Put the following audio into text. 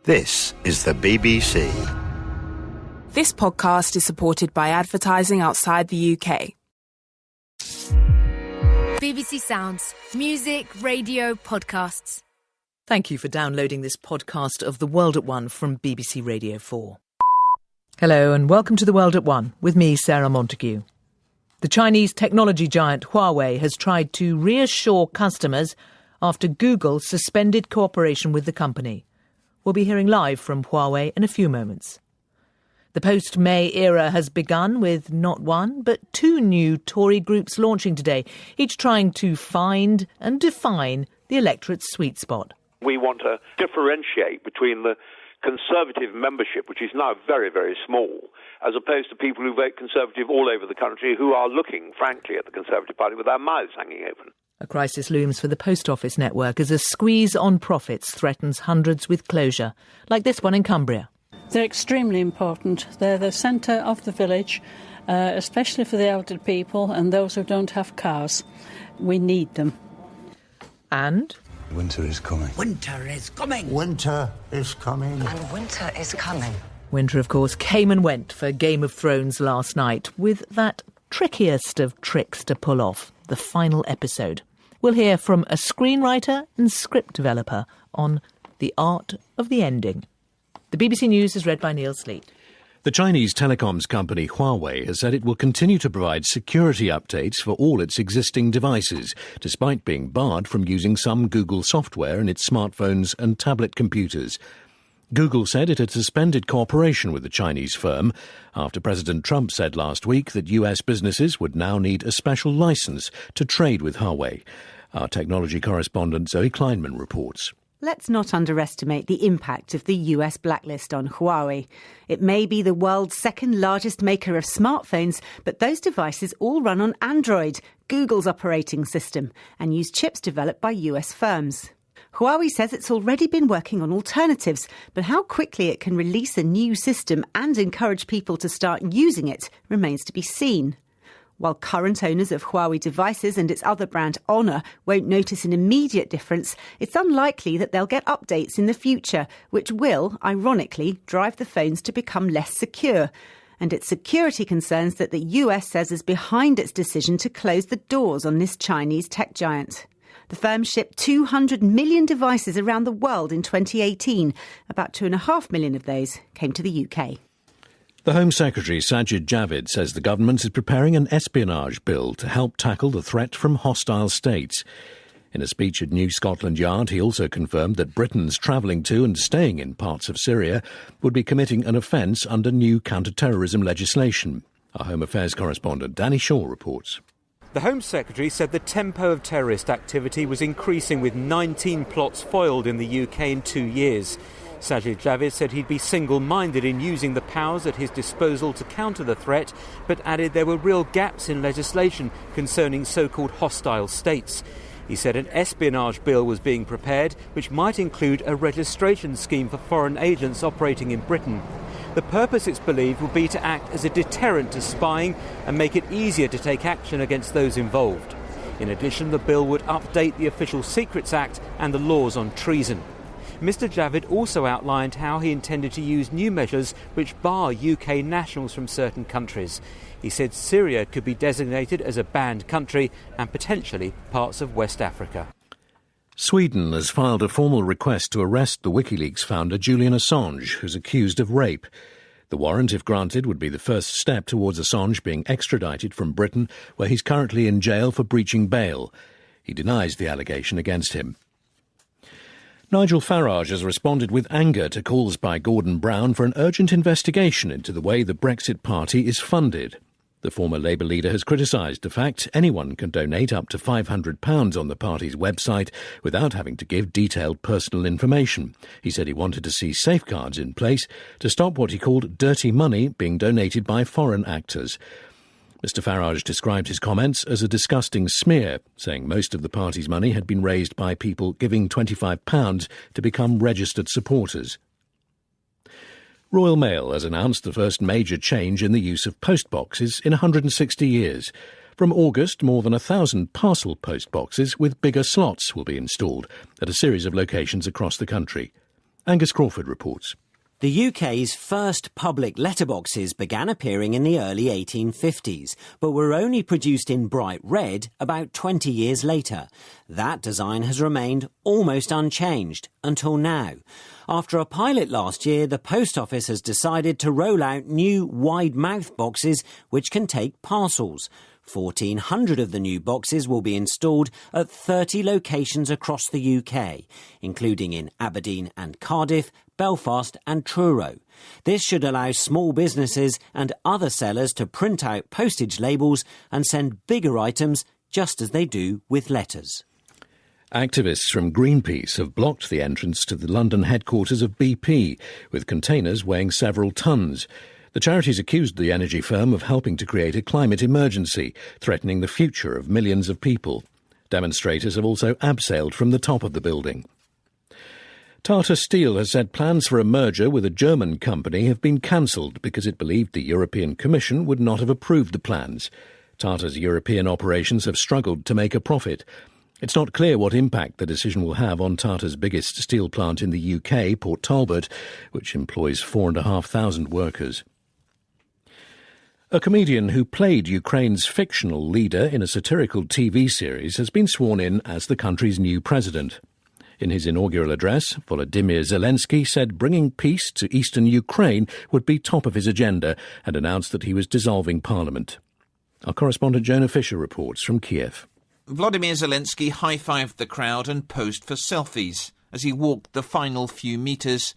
This is the BBC. This podcast is supported by advertising outside the UK. BBC Sounds. Music, radio, podcasts. Thank you for downloading this podcast of The World at One from BBC Radio 4. Hello and welcome to The World at One with me, Sarah Montague. The Chinese technology giant Huawei has tried to reassure customers after Google suspended cooperation with the company. We'll be hearing live from Huawei in a few moments. The post-May era has begun with not one, but two new Tory groups launching today, each trying to find and define the electorate's sweet spot. We want to differentiate between the Conservative membership, which is now very, very small, as opposed to people who vote Conservative all over the country who are looking, frankly, at the Conservative Party with their mouths hanging open. A crisis looms for the post office network as a squeeze on profits threatens hundreds with closure, like this one in Cumbria. They're extremely important. They're the centre of the village, especially for the elderly people and those who don't have cars. We need them. And winter is coming. Winter is coming. Winter is coming. And winter is coming. Winter, of course, came and went for Game of Thrones last night, with that trickiest of tricks to pull off, the final episode. We'll hear from a screenwriter and script developer on the art of the ending. The BBC News is read by Neil Sleet. The Chinese telecoms company Huawei has said it will continue to provide security updates for all its existing devices, despite being barred from using some Google software in its smartphones and tablet computers. Google said it had suspended cooperation with the Chinese firm after President Trump said last week that US businesses would now need a special license to trade with Huawei. Our technology correspondent Zoe Kleinman reports. Let's not underestimate the impact of the US blacklist on Huawei. It may be the world's second largest maker of smartphones, but those devices all run on Android, Google's operating system, and use chips developed by US firms. Huawei says it's already been working on alternatives, but how quickly it can release a new system and encourage people to start using it remains to be seen. While current owners of Huawei devices and its other brand Honor won't notice an immediate difference, it's unlikely that they'll get updates in the future, which will, ironically, drive the phones to become less secure. And it's security concerns that the US says is behind its decision to close the doors on this Chinese tech giant. The firm shipped 200 million devices around the world in 2018. About 2.5 million of those came to the UK. The Home Secretary, Sajid Javid, says the government is preparing an espionage bill to help tackle the threat from hostile states. In a speech at New Scotland Yard, he also confirmed that Britons travelling to and staying in parts of Syria would be committing an offence under new counter-terrorism legislation. Our Home Affairs correspondent Danny Shaw reports. The Home Secretary said the tempo of terrorist activity was increasing, with 19 plots foiled in the UK in 2 years. Sajid Javid said he'd be single-minded in using the powers at his disposal to counter the threat, but added there were real gaps in legislation concerning so-called hostile states. He said an espionage bill was being prepared, which might include a registration scheme for foreign agents operating in Britain. The purpose, it's believed, will be to act as a deterrent to spying and make it easier to take action against those involved. In addition, the bill would update the Official Secrets Act and the laws on treason. Mr Javid also outlined how he intended to use new measures which bar UK nationals from certain countries. He said Syria could be designated as a banned country and potentially parts of West Africa. Sweden has filed a formal request to arrest the WikiLeaks founder Julian Assange, who's accused of rape. The warrant, if granted, would be the first step towards Assange being extradited from Britain, where he's currently in jail for breaching bail. He denies the allegation against him. Nigel Farage has responded with anger to calls by Gordon Brown for an urgent investigation into the way the Brexit Party is funded. The former Labour leader has criticised the fact anyone can donate up to £500 on the party's website without having to give detailed personal information. He said he wanted to see safeguards in place to stop what he called dirty money being donated by foreign actors. Mr Farage described his comments as a disgusting smear, saying most of the party's money had been raised by people giving £25 to become registered supporters. Royal Mail has announced the first major change in the use of postboxes in 160 years. From August, more than 1,000 parcel postboxes with bigger slots will be installed at a series of locations across the country. Angus Crawford reports. The UK's first public letterboxes began appearing in the early 1850s, but were only produced in bright red about 20 years later. That design has remained almost unchanged until now. After a pilot last year, the Post Office has decided to roll out new wide-mouth boxes which can take parcels. 1,400 of the new boxes will be installed at 30 locations across the UK, including in Aberdeen and Cardiff, Belfast and Truro. This should allow small businesses and other sellers to print out postage labels and send bigger items just as they do with letters. Activists from Greenpeace have blocked the entrance to the London headquarters of BP, with containers weighing several tons. The charities accused the energy firm of helping to create a climate emergency, threatening the future of millions of people. Demonstrators have also abseiled from the top of the building. Tata Steel has said plans for a merger with a German company have been cancelled because it believed the European Commission would not have approved the plans. Tata's European operations have struggled to make a profit. It's not clear what impact the decision will have on Tata's biggest steel plant in the UK, Port Talbot, which employs 4,500 workers. A comedian who played Ukraine's fictional leader in a satirical TV series has been sworn in as the country's new president. In his inaugural address, Volodymyr Zelensky said bringing peace to eastern Ukraine would be top of his agenda and announced that he was dissolving parliament. Our correspondent Jonah Fisher reports from Kiev. Volodymyr Zelensky high-fived the crowd and posed for selfies as he walked the final few metres